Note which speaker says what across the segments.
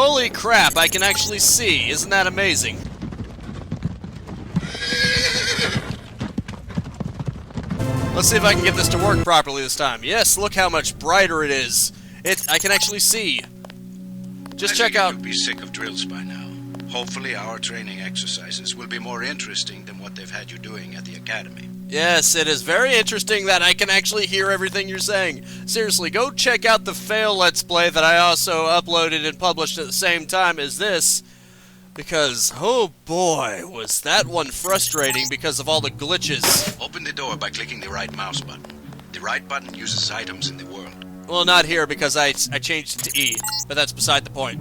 Speaker 1: Holy crap, I can actually see. Isn't that amazing? Let's see if I can get this to work properly this time. Yes, look how much brighter it is. I can actually see. Just check out...
Speaker 2: You'll be sick of drills by now. Hopefully our training exercises will be more interesting than what they've had you doing at the academy.
Speaker 1: Yes, it is very interesting that I can actually hear everything you're saying. Seriously, go check out the fail Let's Play that I also uploaded and published at the same time as this. Because, oh boy, was that one frustrating because of all the glitches.
Speaker 2: Open the door by clicking the right mouse button. The right button uses items in the world.
Speaker 1: Well, not here because I changed it to E, but that's beside the point.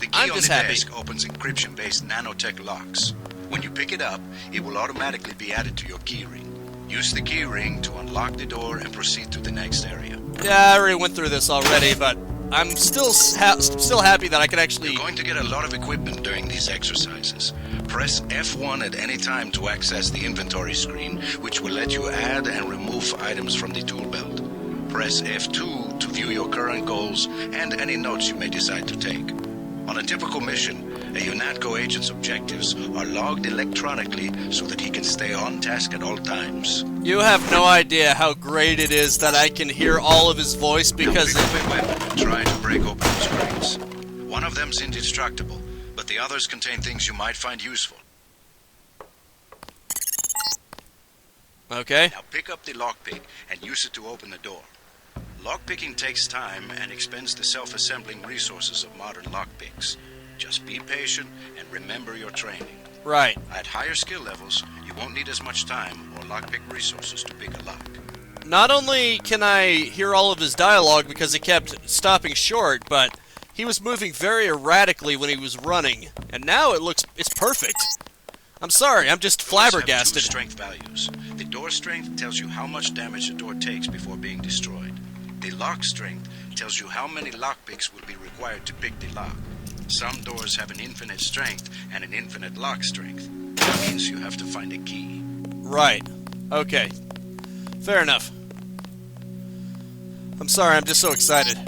Speaker 2: The key on the desk opens encryption-based nanotech locks. When you pick it up, it will automatically be added to your keyring. Use the keyring to unlock the door and proceed to the next area.
Speaker 1: Yeah, I already went through this already, but I'm still happy that I can actually...
Speaker 2: You're going to get a lot of equipment during these exercises. Press F1 at any time to access the inventory screen, which will let you add and remove items from the tool belt. Press F2 to view your current goals and any notes you may decide to take. On a typical mission, a UNATCO agent's objectives are logged electronically so that he can stay on task at all times.
Speaker 1: You have no idea how great it is that I can hear all of his voice because...
Speaker 2: Pick up a weapon and try to break open those crates. One of them's indestructible, but the others contain things you might find useful.
Speaker 1: Okay.
Speaker 2: Now pick up the lockpick and use it to open the door. Lockpicking takes time and expends the self-assembling resources of modern lockpicks. Just be patient and remember your training.
Speaker 1: Right.
Speaker 2: At higher skill levels, you won't need as much time or lockpick resources to pick a lock.
Speaker 1: Not only can I hear all of his dialogue because he kept stopping short, but he was moving very erratically when he was running. And now it's perfect. I'm sorry, I'm just flabbergasted.
Speaker 2: Doors have 2 strength values. The door strength tells you how much damage the door takes before being destroyed. The lock strength tells you how many lockpicks will be required to pick the lock. Some doors have an infinite strength and an infinite lock strength. That means you have to find a key.
Speaker 1: Right. Okay. Fair enough. I'm sorry, I'm just so excited.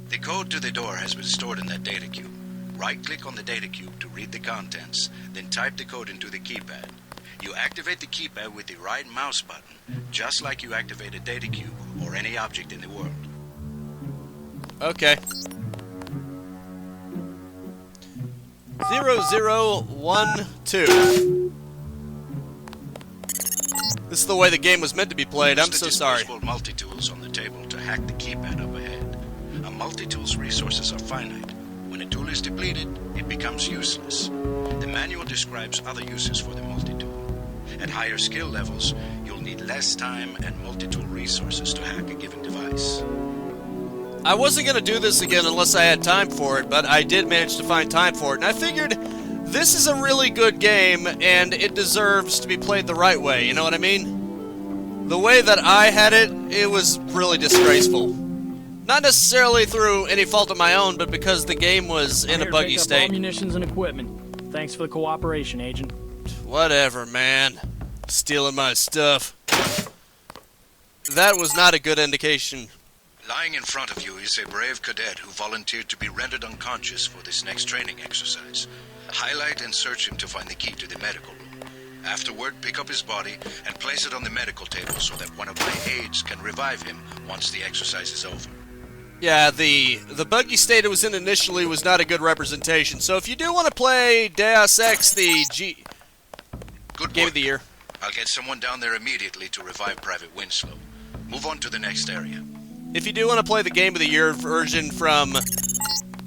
Speaker 2: The code to the door has been stored in that data cube. Right-click on the data cube to read the contents, then type the code into the keypad. You activate the keypad with the right mouse button, just like you activate a data cube or any object in the world.
Speaker 1: Okay. 0012. This is the way the game was meant to be played. I'm so sorry.
Speaker 2: Use the disposable multi-tools on the table to hack the keypad up ahead. A multi-tool's resources are finite. When a tool is depleted, it becomes useless. The manual describes other uses for the multi-tool. At higher skill levels, you'll need less time and multi-tool resources to hack a given device.
Speaker 1: I wasn't going to do this again unless I had time for it, but I did manage to find time for it, and I figured this is a really good game, and it deserves to be played the right way, you know what I mean? The way that I had it, it was really disgraceful. Not necessarily through any fault of my own, but because the game was in a buggy state.
Speaker 3: All munitions and equipment. Thanks for the cooperation, Agent.
Speaker 1: Whatever, man. Stealing my stuff. That was not a good indication.
Speaker 2: Lying in front of you is a brave cadet who volunteered to be rendered unconscious for this next training exercise. Highlight and search him to find the key to the medical room. Afterward, pick up his body and place it on the medical table so that one of my aides can revive him once the exercise is over.
Speaker 1: Yeah, the buggy state it was in initially was not a good representation. So if you do want to play Deus Ex, the
Speaker 2: Good
Speaker 1: Game
Speaker 2: work.
Speaker 1: of the Year.
Speaker 2: I'll get someone down there immediately to revive Private Winslow. Move on to the next area.
Speaker 1: If you do want to play the Game of the Year version from,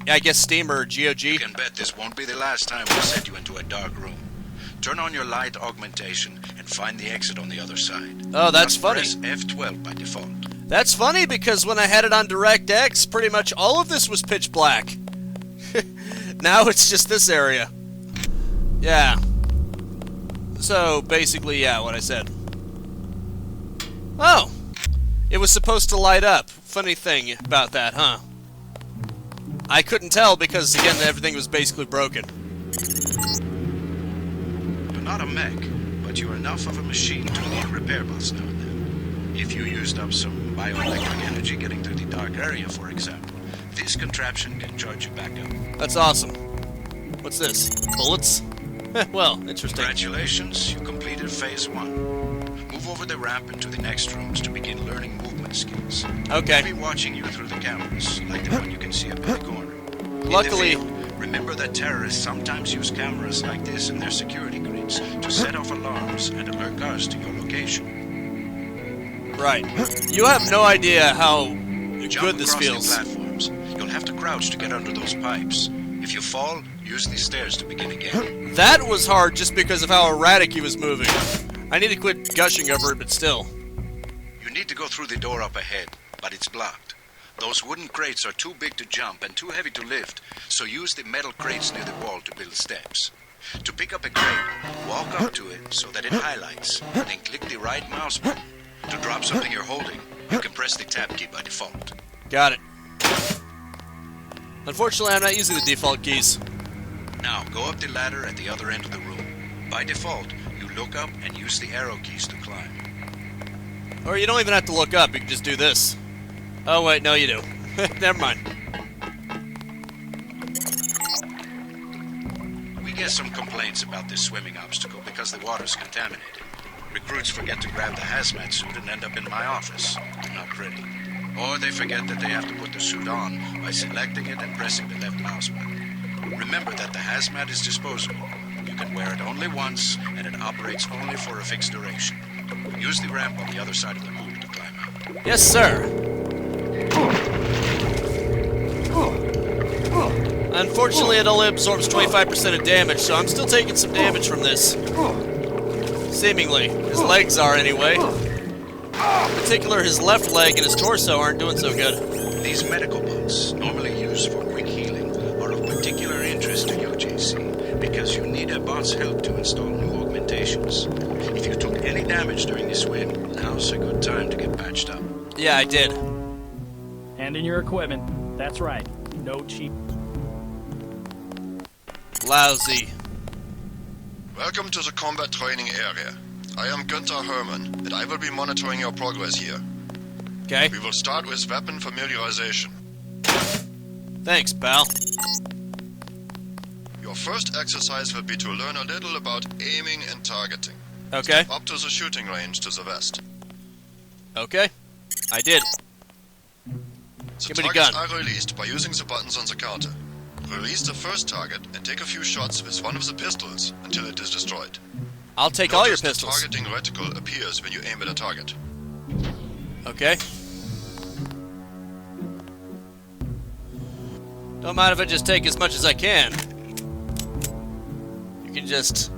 Speaker 1: I guess, Steam or GOG.
Speaker 2: You can bet this won't be the last time we set you into a dark room. Turn on your light augmentation and find the exit on the other side.
Speaker 1: Oh, that's funny.
Speaker 2: Press F12 by default.
Speaker 1: That's funny because when I had it on DirectX, pretty much all of this was pitch black. Now it's just this area. Yeah. So, basically, yeah, what I said. Oh! It was supposed to light up. Funny thing about that, huh? I couldn't tell because, again, everything was basically broken.
Speaker 2: You're not a mech, but you're enough of a machine to need repair bots now and then. If you used up some bioelectric energy getting through the dark area, for example, This contraption can charge you back up.
Speaker 1: That's awesome. What's this? Bullets? Well, interesting.
Speaker 2: Congratulations, you completed phase 1. Move over the ramp into the next rooms to begin learning movement skills.
Speaker 1: Okay.
Speaker 2: We'll be watching you through the cameras, like the one you can see up in the corner.
Speaker 1: Luckily...
Speaker 2: In the field, remember that terrorists sometimes use cameras like this in their security grids to set off alarms and alert guards to your location.
Speaker 1: Right. You have no idea how
Speaker 2: Jump
Speaker 1: good this
Speaker 2: across
Speaker 1: feels.
Speaker 2: the platforms. You'll have to crouch to get under those pipes. If you fall, use these stairs to begin again.
Speaker 1: That was hard just because of how erratic he was moving. I need to quit gushing over it, but still.
Speaker 2: You need to go through the door up ahead, but it's blocked. Those wooden crates are too big to jump and too heavy to lift, so use the metal crates near the wall to build steps. To pick up a crate, walk up to it so that it highlights, then click the right mouse button. To drop something you're holding, you can press the tab key by default.
Speaker 1: Got it. Unfortunately, I'm not using the default keys.
Speaker 2: Now, go up the ladder at the other end of the room. By default, you look up and use the arrow keys to climb.
Speaker 1: Or you don't even have to look up, you can just do this. Oh wait, no you do. Never mind.
Speaker 2: We get some complaints about this swimming obstacle because the water's contaminated. Recruits forget to grab the hazmat suit and end up in my office. Not pretty. Or they forget that they have to put the suit on by selecting it and pressing the left mouse button. Remember that the hazmat is disposable. You can wear it only once, and it operates only for a fixed duration. Use the ramp on the other side of the pool to climb out.
Speaker 1: Yes, sir. Unfortunately, it only absorbs 25% of damage, so I'm still taking some damage from this. Seemingly. His legs are, anyway. In particular, his left leg and his torso aren't doing so good.
Speaker 2: These medical books, normally used for quick healing, are of particular interest to you, JC, because you need a bot's help to install new augmentations. If you took any damage during the swim, now's a good time to get patched up.
Speaker 1: Yeah, I did.
Speaker 3: And in your equipment. That's right. No cheap.
Speaker 1: Lousy.
Speaker 4: Welcome to the combat training area. I am Günther Hermann, and I will be monitoring your progress here.
Speaker 1: Okay.
Speaker 4: We will start with weapon familiarization.
Speaker 1: Thanks, pal.
Speaker 4: Your first exercise will be to learn a little about aiming and targeting.
Speaker 1: Okay.
Speaker 4: Up to the shooting range to the west.
Speaker 1: Okay. I did.
Speaker 4: The
Speaker 1: Give me the
Speaker 4: targets
Speaker 1: gun.
Speaker 4: are released by using the buttons on the counter. Release the first target and take a few shots with one of the pistols until it is destroyed.
Speaker 1: I'll take all your
Speaker 4: Notice the
Speaker 1: pistols.
Speaker 4: targeting reticle appears when you aim at a target.
Speaker 1: Okay. Don't mind if I just take as much as I can. You can just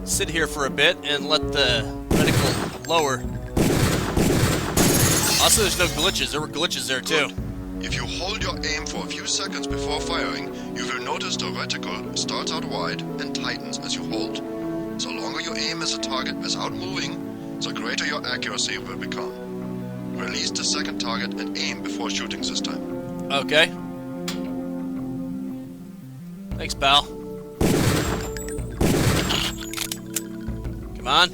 Speaker 1: sit here for a bit and let the reticle lower. Also, there's no glitches. There were glitches there too.
Speaker 4: Good. If you hold your aim for a few seconds before firing, you will notice the reticle starts out wide and tightens as you hold. The longer you aim at the target without moving, the greater your accuracy will become. Release the second target and aim before shooting this time.
Speaker 1: Okay. Thanks, pal. Come on.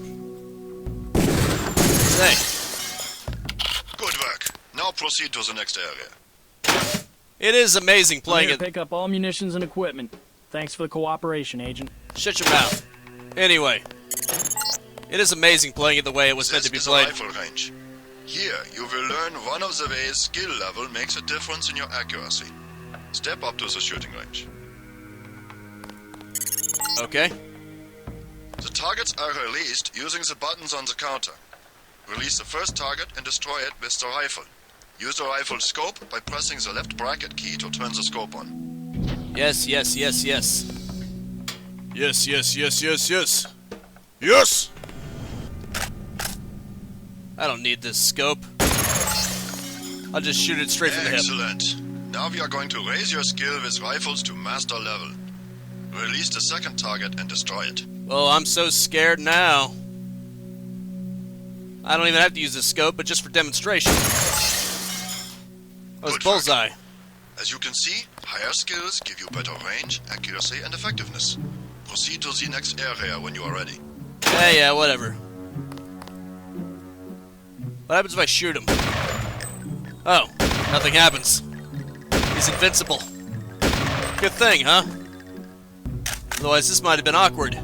Speaker 1: Say.
Speaker 4: Good work. Now proceed to the next area.
Speaker 1: It is amazing
Speaker 3: I'm
Speaker 1: playing
Speaker 3: here
Speaker 1: it.
Speaker 3: to pick up all munitions and equipment. Thanks for the cooperation, Agent.
Speaker 1: Shut your mouth. Anyway. It is amazing playing it the way it was meant to be
Speaker 4: This is a
Speaker 1: played.
Speaker 4: rifle range. Here, you will learn one of the ways skill level makes a difference in your accuracy. Step up to the shooting range.
Speaker 1: Okay.
Speaker 4: The targets are released using the buttons on the counter. Release the first target and destroy it with the rifle. Use the rifle scope by pressing the left bracket key to turn the scope on.
Speaker 1: Yes, yes, yes, yes. Yes, yes, yes, yes, yes. Yes! I don't need this scope. I'll just shoot it straight from the hip.
Speaker 4: Excellent. Now we are going to raise your skill with rifles to master level. Release the second target and destroy it.
Speaker 1: Oh, I'm so scared now. I don't even have to use the scope, but just for demonstration. Oh, it's
Speaker 4: Good
Speaker 1: bullseye.
Speaker 4: As you can see, higher skills give you better range, accuracy, and effectiveness. Proceed to the next area when you are ready.
Speaker 1: Yeah, whatever. What happens if I shoot him? Oh, nothing happens. He's invincible. Good thing, huh? Otherwise, this might have been awkward.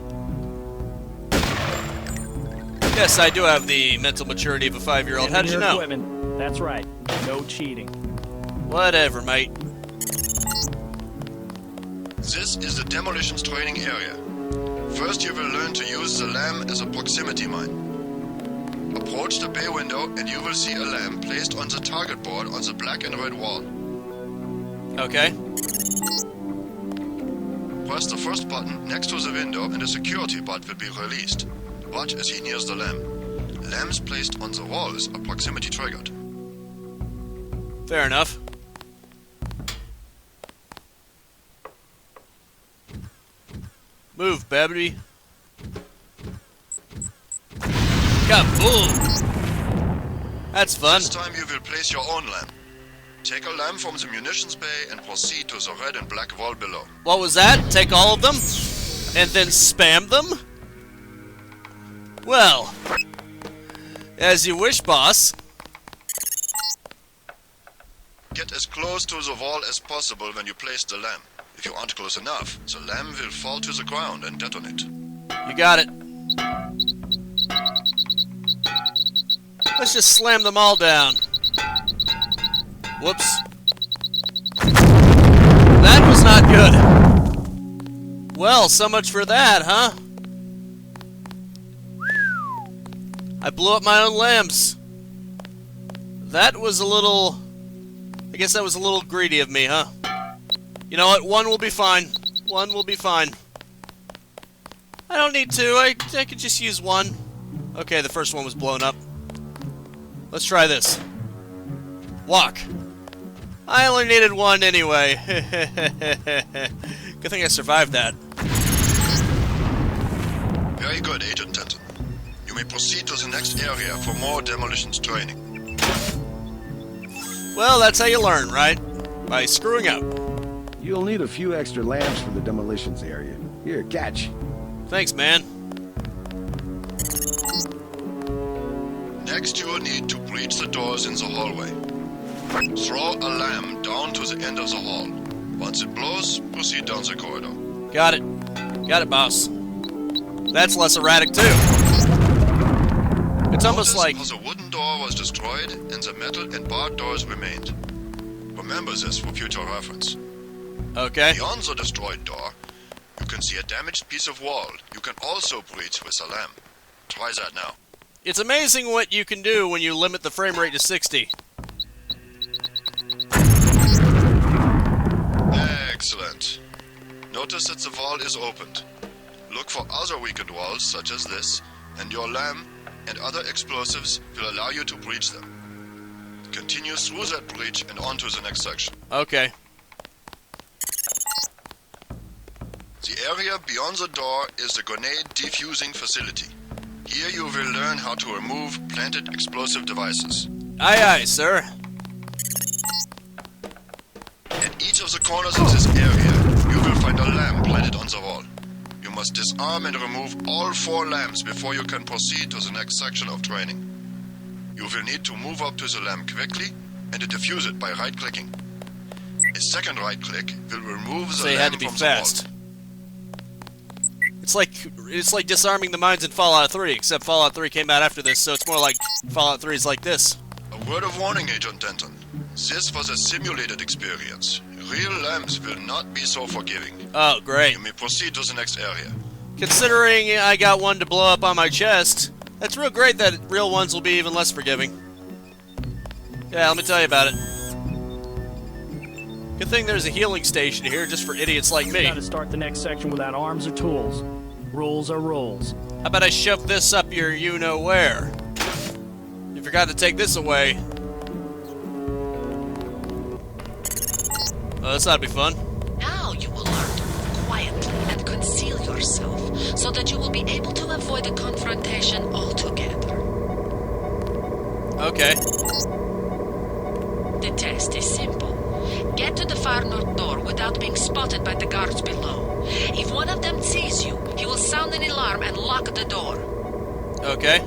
Speaker 1: Yes, I do have the mental maturity of a 5-year-old. How did you know?
Speaker 3: Equipment. That's right. No cheating.
Speaker 1: Whatever, mate.
Speaker 4: This is the demolitions training area. First you will learn to use the lamb as a proximity mine. Approach the bay window and you will see a lamb placed on the target board on the black and red wall.
Speaker 1: Okay.
Speaker 4: Press the first button next to the window and a security bot will be released. Watch as he nears the lamb. Lambs placed on the walls are proximity triggered.
Speaker 1: Fair enough. Move, baby. Kaboom! That's fun.
Speaker 4: This time you will place your own lamb. Take a lamb from the munitions bay and proceed to the red and black wall below.
Speaker 1: What was that? Take all of them? And then spam them? Well, as you wish, boss.
Speaker 4: Get as close to the wall as possible when you place the lamb. If you aren't close enough, the lamb will fall to the ground and detonate.
Speaker 1: You got it. Let's just slam them all down. Whoops. That was not good. Well, so much for that, huh? I blew up my own lambs. That was a little... I guess that was a little greedy of me, huh? You know what? One will be fine. One will be fine. I don't need two. I could just use one. Okay, the first one was blown up. Let's try this. Walk. I only needed one anyway. Good thing I survived that.
Speaker 4: Very good, Agent Denton. You may proceed to the next area for more demolitions training.
Speaker 1: Well, that's how you learn, right? By screwing up.
Speaker 5: You'll need a few extra lamps for the demolitions area. Here, catch.
Speaker 1: Thanks, man.
Speaker 4: Next you will need to breach the doors in the hallway. Throw a lamb down to the end of the hall. Once it blows, proceed down the corridor.
Speaker 1: Got it. Got it, boss. That's less erratic, too. It's almost
Speaker 4: Notice
Speaker 1: like...
Speaker 4: how the wooden door was destroyed and the metal and barred doors remained. Remember this for future reference.
Speaker 1: Okay.
Speaker 4: Beyond the destroyed door, you can see a damaged piece of wall. You can also breach with a lamp. Try that now.
Speaker 1: It's amazing what you can do when you limit the frame rate to 60.
Speaker 4: Excellent. Notice that the wall is opened. Look for other weakened walls, such as this, and your lamp and other explosives will allow you to breach them. Continue through that breach and on to the next section.
Speaker 1: Okay.
Speaker 4: The area beyond the door is the grenade defusing facility. Here you will learn how to remove planted explosive devices.
Speaker 1: Aye, aye, sir.
Speaker 4: At each of the corners of this area, you will find a lamp planted on the wall. You must disarm and remove all 4 lamps before you can proceed to the next section of training. You will need to move up to the lamp quickly and defuse it by right-clicking. A second right-click will remove the
Speaker 1: So you had to
Speaker 4: lamp
Speaker 1: be
Speaker 4: from
Speaker 1: fast.
Speaker 4: the wall.
Speaker 1: It's like disarming the mines in Fallout 3, except Fallout 3 came out after this, so it's more like Fallout 3 is like this.
Speaker 4: A word of warning, Agent Denton. This was a simulated experience. Real lamps will not be so forgiving.
Speaker 1: Oh, great.
Speaker 4: You may proceed to the next area.
Speaker 1: Considering I got one to blow up on my chest, that's real great that real ones will be even less forgiving. Yeah, let me tell you about it. Good thing there's a healing station here just for idiots like me.
Speaker 3: Gotta start the next section without arms or tools. Rules are rules.
Speaker 1: How about I shove this up your you-know-where? You forgot to take this away. Oh, this ought to be fun.
Speaker 6: Now you will learn to move quietly and conceal yourself so that you will be able to avoid a confrontation altogether.
Speaker 1: Okay.
Speaker 6: The test is simple. Get to the far north door without being spotted by the guards below. If one of them sees you, he will sound an alarm and lock the door.
Speaker 1: Okay.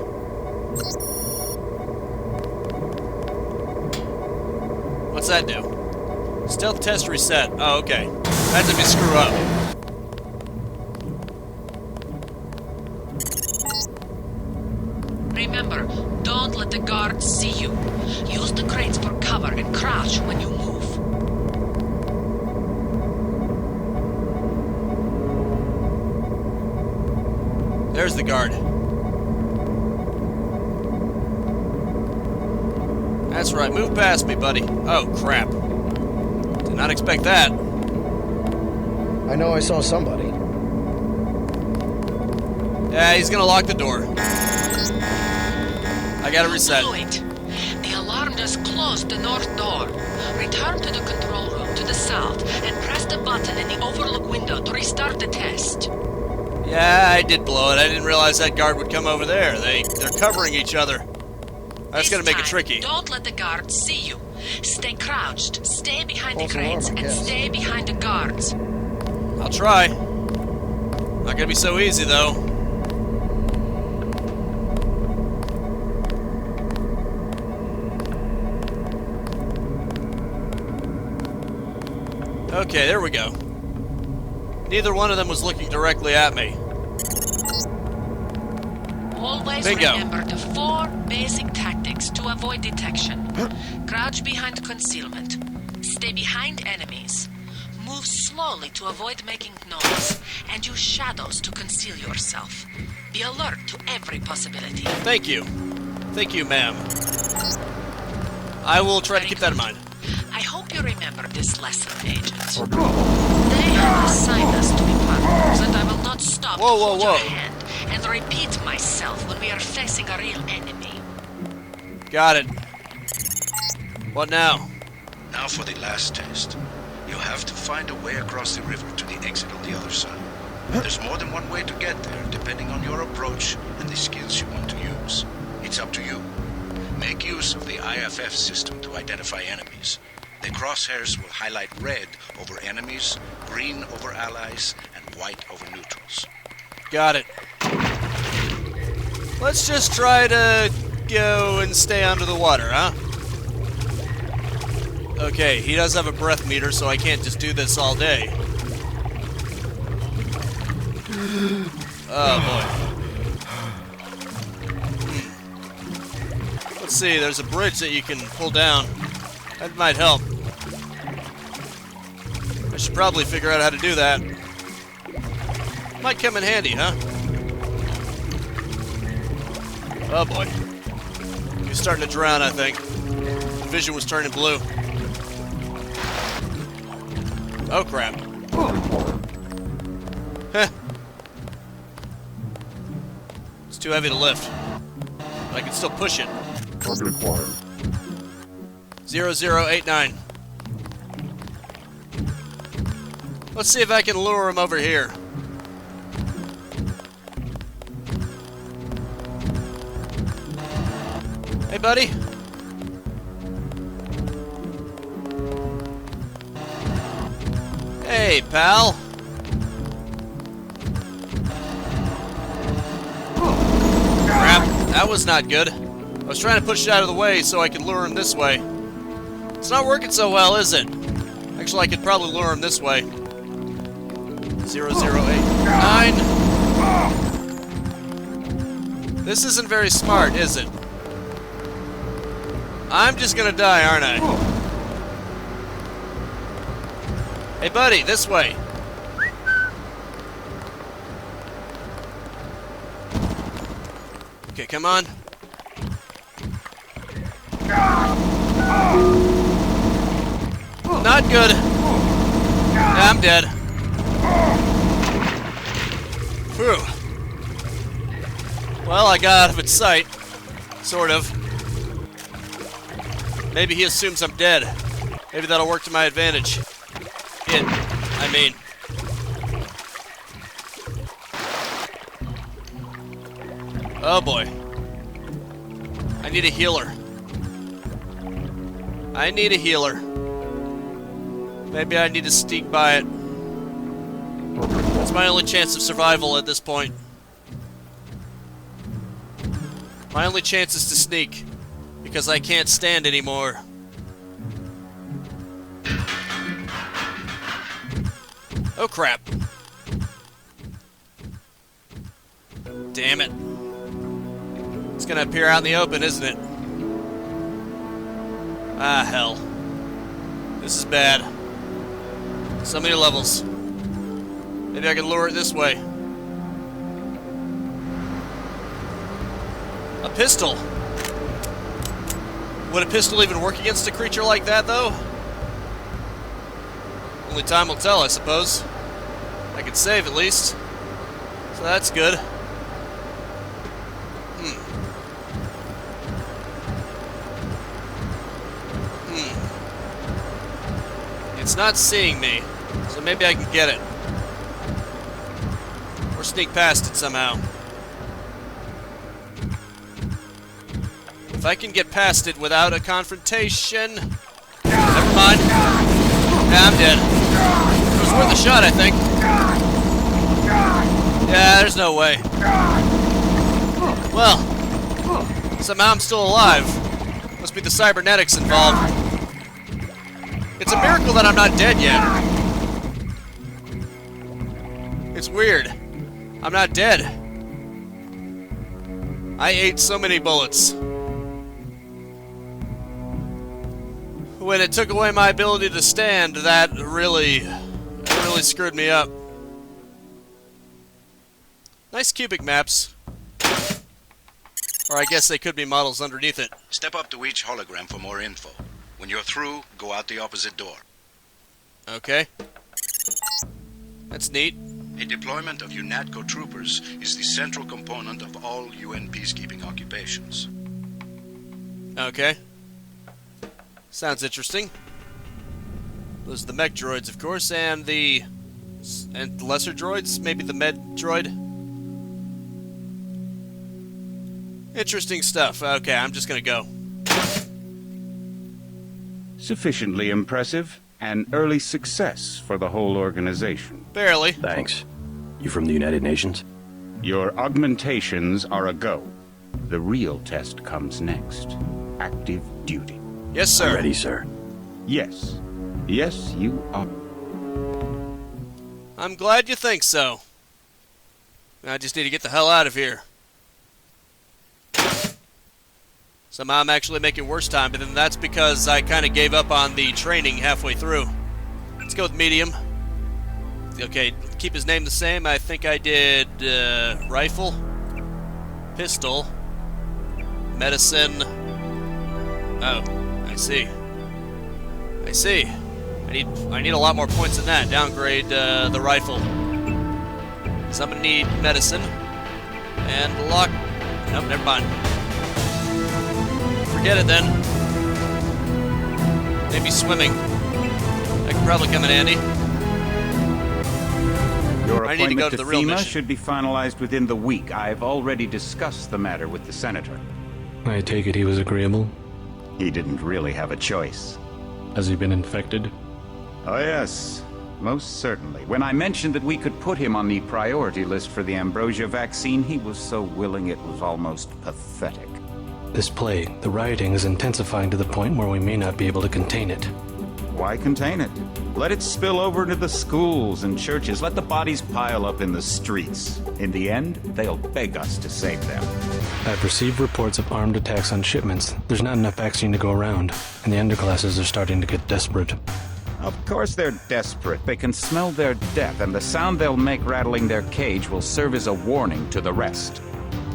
Speaker 1: What's that do? Stealth test reset. Oh, okay. That did me screw up.
Speaker 6: Remember, don't let the guards see you. Use the crates for cover and crouch when you move.
Speaker 1: There's the guard. That's right. Move past me, buddy. Oh, crap. Did not expect that.
Speaker 7: I know I saw somebody.
Speaker 1: Yeah, he's gonna lock the door. I gotta reset.
Speaker 6: Do it. The alarm just closed the north door. Return to the control room to the south and press the button in the overlook window to restart the test.
Speaker 1: Yeah, I did blow it. I didn't realize that guard would come over there. They're covering each other. That's gonna make it tricky.
Speaker 6: Don't let the guards see you. Stay crouched, stay behind
Speaker 7: False
Speaker 6: the crates,
Speaker 7: alarm, I
Speaker 6: and
Speaker 7: guess.
Speaker 6: stay behind the guards.
Speaker 1: I'll try. Not gonna be so easy, though. Okay, there we go. Neither one of them was looking directly at me.
Speaker 6: Always
Speaker 1: Bingo.
Speaker 6: remember the 4 basic tactics to avoid detection. Crouch behind concealment. Stay behind enemies. Move slowly to avoid making noise. And use shadows to conceal yourself. Be alert to every possibility.
Speaker 1: Thank you. Thank you, ma'am. I will try to keep that in mind.
Speaker 6: I hope you remember this lesson, Agent. They have assigned us to be partners, and I will not stop
Speaker 1: Whoa,
Speaker 6: to
Speaker 1: whoa,
Speaker 6: hold
Speaker 1: whoa.
Speaker 6: your hand and repeat myself when we are facing a real enemy.
Speaker 1: Got it. What now?
Speaker 2: Now for the last test. You have to find a way across the river to the exit on the other side. There's more than one way to get there, depending on your approach and the skills you want to use. It's up to you. Make use of the IFF system to identify enemies. The crosshairs will highlight red over enemies, green over allies, and white over neutrals.
Speaker 1: Got it. Let's just try to go and stay under the water, huh? Okay, he does have a breath meter, so I can't just do this all day. Oh, boy. Let's see, there's a bridge that you can pull down. That might help. I should probably figure out how to do that. Might come in handy, huh? Oh boy. He's starting to drown, I think. The vision was turning blue. Oh crap. Heh. It's too heavy to lift. But I can still push it. 0089. Let's see if I can lure him over here. Hey, buddy. Hey, pal. Crap, that was not good. I was trying to push it out of the way so I could lure him this way. It's not working so well, is it? Actually, I could probably lure him this way. 0089. This isn't very smart, is it? I'm just gonna die, aren't I? Hey, buddy, this way. Okay, come on. Not good. I'm dead. Phew. Well, I got out of its sight. Sort of. Maybe he assumes I'm dead. Maybe that'll work to my advantage. I mean. Oh boy. I need a healer. I need a healer. Maybe I need to sneak by it. It's my only chance of survival at this point. My only chance is to sneak. Because I can't stand anymore. Oh, crap. Damn it. It's gonna appear out in the open, isn't it? Ah, hell. This is bad. So many levels. Maybe I can lure it this way. A pistol. Would a pistol even work against a creature like that, though? Only time will tell, I suppose. I could save, at least. So that's good. It's not seeing me, so maybe I can get it. Or sneak past it somehow. If I can get past it without a confrontation... Never mind. Yeah, I'm dead. It was worth a shot, I think. Yeah, there's no way. Well, somehow I'm still alive. Must be the cybernetics involved. It's a miracle that I'm not dead yet. It's weird. I'm not dead. I ate so many bullets. When it took away my ability to stand, that really screwed me up. Nice cubic maps. Or I guess they could be models underneath it.
Speaker 2: Step up to each hologram for more info. When you're through, go out the opposite door.
Speaker 1: Okay. That's neat.
Speaker 2: A deployment of UNATCO troopers is the central component of all UN peacekeeping occupations.
Speaker 1: Okay. Sounds interesting. Those are the mech droids, of course, and the lesser droids, maybe the med droid. Interesting stuff. Okay, I'm just gonna go.
Speaker 8: Sufficiently impressive. An early success for the whole organization.
Speaker 1: Barely.
Speaker 9: Thanks. You from the United Nations?
Speaker 8: Your augmentations are a go. The real test comes next. Active duty.
Speaker 1: Yes, sir.
Speaker 9: I'm ready, sir.
Speaker 8: Yes. Yes, you are.
Speaker 1: I'm glad you think so. I just need to get the hell out of here. Somehow I'm actually making worse time, but then that's because I kind of gave up on the training halfway through. Let's go with medium. Okay, keep his name the same. I think I did rifle, pistol, medicine. Oh, I see. I see. I need a lot more points than that. Downgrade the rifle. So I'm gonna need medicine and lock. Nope, never mind. Forget it then. Maybe swimming. That could probably come in handy.
Speaker 8: Your
Speaker 1: I need to go to the real
Speaker 8: FEMA
Speaker 1: mission.
Speaker 8: should be finalized within the week. I've already discussed the matter with the senator.
Speaker 9: I take it he was agreeable.
Speaker 8: He didn't really have a choice.
Speaker 9: Has he been infected?
Speaker 8: Oh yes, most certainly. When I mentioned that we could put him on the priority list for the ambrosia vaccine, he was so willing it was almost pathetic.
Speaker 9: This plague, the rioting is intensifying to the point where we may not be able to contain it.
Speaker 8: Why contain it? Let it spill over into the schools and churches. Let the bodies pile up in the streets. In the end, they'll beg us to save them.
Speaker 9: I've received reports of armed attacks on shipments. There's not enough vaccine to go around, and the underclasses are starting to get desperate.
Speaker 8: Of course they're desperate. They can smell their death, and the sound they'll make rattling their cage will serve as a warning to the rest.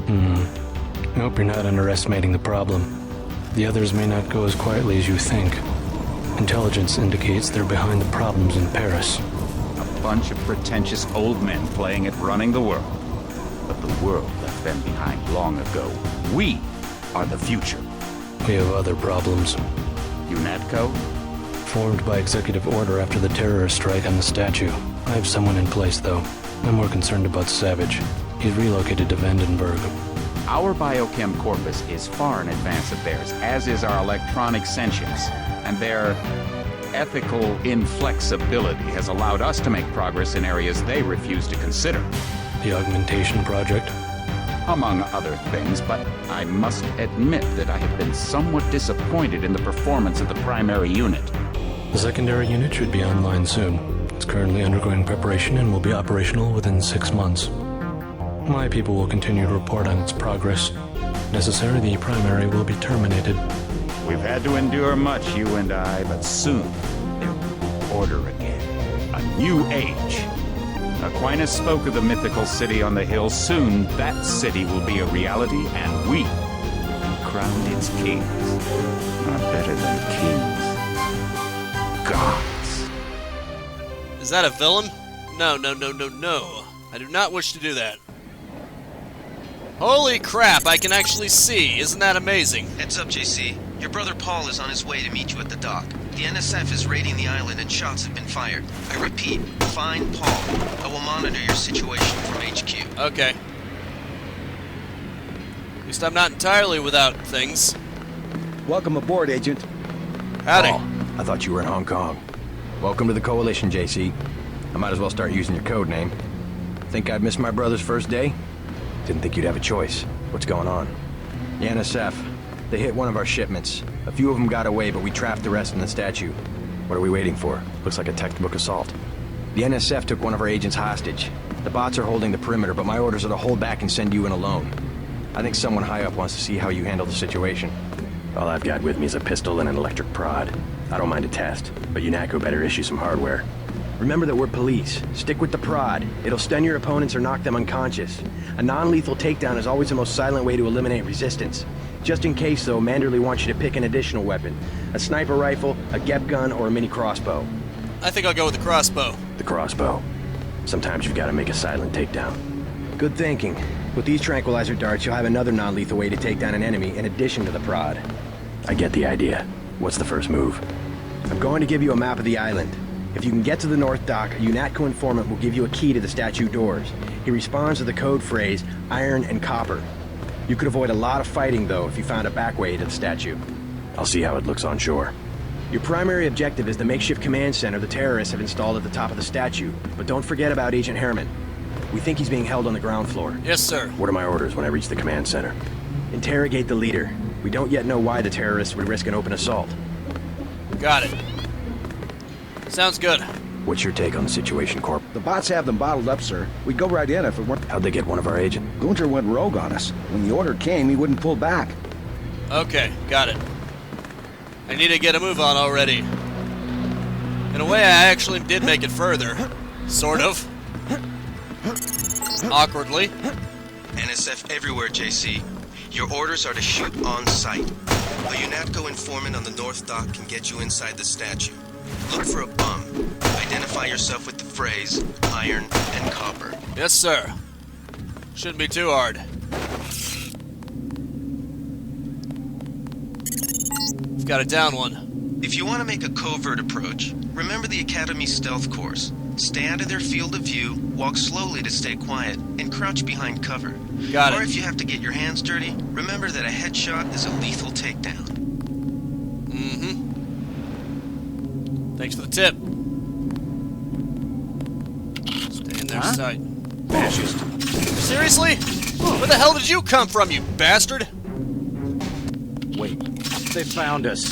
Speaker 9: I hope you're not underestimating the problem. The others may not go as quietly as you think. Intelligence indicates they're behind the problems in Paris.
Speaker 8: A bunch of pretentious old men playing at running the world. But the world left them behind long ago. We are the future.
Speaker 9: We have other problems.
Speaker 8: UNATCO?
Speaker 9: Formed by executive order after the terrorist strike on the statue. I have someone in place, though. I'm more concerned about Savage. He's relocated to Vandenberg.
Speaker 8: Our biochem corpus is far in advance of theirs, as is our electronic sentience. And their ethical inflexibility has allowed us to make progress in areas they refuse to consider.
Speaker 9: The augmentation project?
Speaker 8: Among other things, but I must admit that I have been somewhat disappointed in the performance of the primary unit.
Speaker 9: The secondary unit should be online soon. It's currently undergoing preparation and will be operational within 6 months. My people will continue to report on its progress. If necessary, the primary will be terminated.
Speaker 8: We've had to endure much, you and I, but soon there will be order again. A new age. Aquinas spoke of the mythical city on the hill. Soon that city will be a reality, and we will be crowned its kings. Not better than kings. Gods.
Speaker 1: Is that a villain? No, no, no, no, no. I do not wish to do that. Holy crap, I can actually see. Isn't that amazing?
Speaker 10: Heads up, JC. Your brother Paul is on his way to meet you at the dock. The NSF is raiding the island and shots have been fired. I repeat, find Paul. I will monitor your situation from HQ.
Speaker 1: Okay. At least I'm not entirely without things.
Speaker 5: Welcome aboard, Agent.
Speaker 1: Howdy.
Speaker 7: Oh, I thought you were in Hong Kong. Welcome to the Coalition, JC. I might as well start using your code name. Think I'd miss my brother's first day? Didn't think you'd have a choice. What's going on? The NSF. They hit one of our shipments. A few of them got away, but we trapped the rest in the statue. What are we waiting for? Looks like a textbook assault. The NSF took one of our agents hostage. The bots are holding the perimeter, but my orders are to hold back and send you in alone. I think someone high up wants to see how you handle the situation. All I've got with me is a pistol and an electric prod. I don't mind a test, but UNATCO better issue some hardware. Remember that we're police. Stick with the prod. It'll stun your opponents or knock them unconscious. A non-lethal takedown is always the most silent way to eliminate resistance. Just in case, though, Manderley wants you to pick an additional weapon. A sniper rifle, a GEP gun, or a mini crossbow.
Speaker 1: I think I'll go with the crossbow.
Speaker 7: The crossbow. Sometimes you've got to make a silent takedown. Good thinking. With these tranquilizer darts, you'll have another non-lethal way to take down an enemy in addition to the prod. I get the idea. What's the first move? I'm going to give you a map of the island. If you can get to the North Dock, a UNATCO informant will give you a key to the statue doors. He responds to the code phrase, iron and copper. You could avoid a lot of fighting, though, if you found a back way to the statue. I'll see how it looks on shore. Your primary objective is the makeshift command center the terrorists have installed at the top of the statue. But don't forget about Agent Harriman. We think he's being held on the ground floor.
Speaker 1: Yes, sir.
Speaker 7: What are my orders when I reach the command center? Interrogate the leader. We don't yet know why the terrorists would risk an open assault.
Speaker 1: Got it. Sounds good.
Speaker 7: What's your take on the situation, Corp?
Speaker 5: The bots have them bottled up, sir. We'd go right in if it weren't...
Speaker 7: How'd they get one of our agents?
Speaker 5: Gunter went rogue on us. When the order came, he wouldn't pull back.
Speaker 1: Okay, got it. I need to get a move on already. In a way, I actually did make it further. Sort of. Awkwardly.
Speaker 10: NSF everywhere, JC. Your orders are to shoot on sight. A UNATCO informant on the North Dock can get you inside the statue. Look for a bum. Identify yourself with the phrase, iron and copper.
Speaker 1: Yes, sir. Shouldn't be too hard. I've got a down one.
Speaker 10: If you want to make a covert approach, remember the Academy stealth course. Stay out of their field of view, walk slowly to stay quiet, and crouch behind cover.
Speaker 1: Got it.
Speaker 10: Or if you have to get your hands dirty, remember that a headshot is a lethal takedown.
Speaker 1: Mm-hmm. Thanks for the tip. Stay in their sight.
Speaker 8: Fascist.
Speaker 1: Seriously? Where the hell did you come from, you bastard?
Speaker 3: Wait, they found us.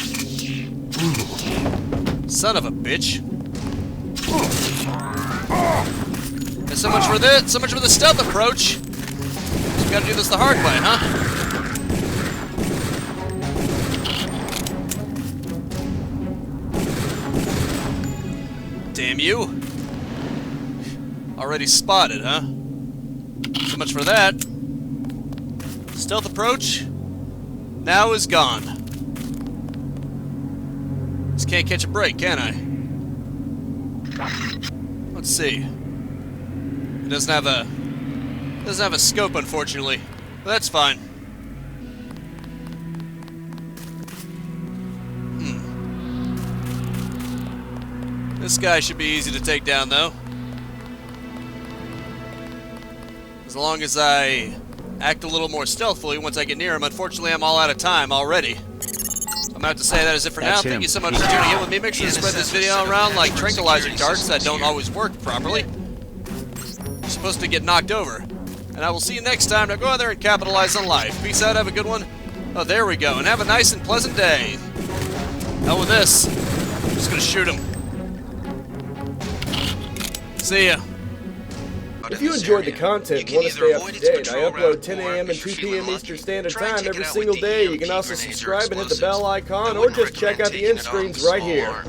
Speaker 1: Son of a bitch. And so much for this, so much for the stealth approach. So we gotta do this the hard way, huh? Damn you. Already spotted, huh? So much for that. Stealth approach now is gone. Just can't catch a break, can I? Let's see. It doesn't have a scope, unfortunately. But that's fine. This guy should be easy to take down, though. As long as I act a little more stealthily once I get near him. Unfortunately, I'm all out of time already. I'm about to say that is it for now. Thank you so much for tuning in with me. Make sure to spread this video around like tranquilizer darts that don't always work properly. You're supposed to get knocked over. And I will see you next time. Now go out there and capitalize on life. Peace out. Have a good one. Oh, there we go. And have a nice and pleasant day. Hell with this. I'm just going to shoot him. See ya.
Speaker 11: If you enjoyed the content and want to stay up to date, I upload 10 a.m. and 2 p.m. Eastern Standard Time every single day. You can also subscribe and hit the bell icon, or just check out the end screens right here.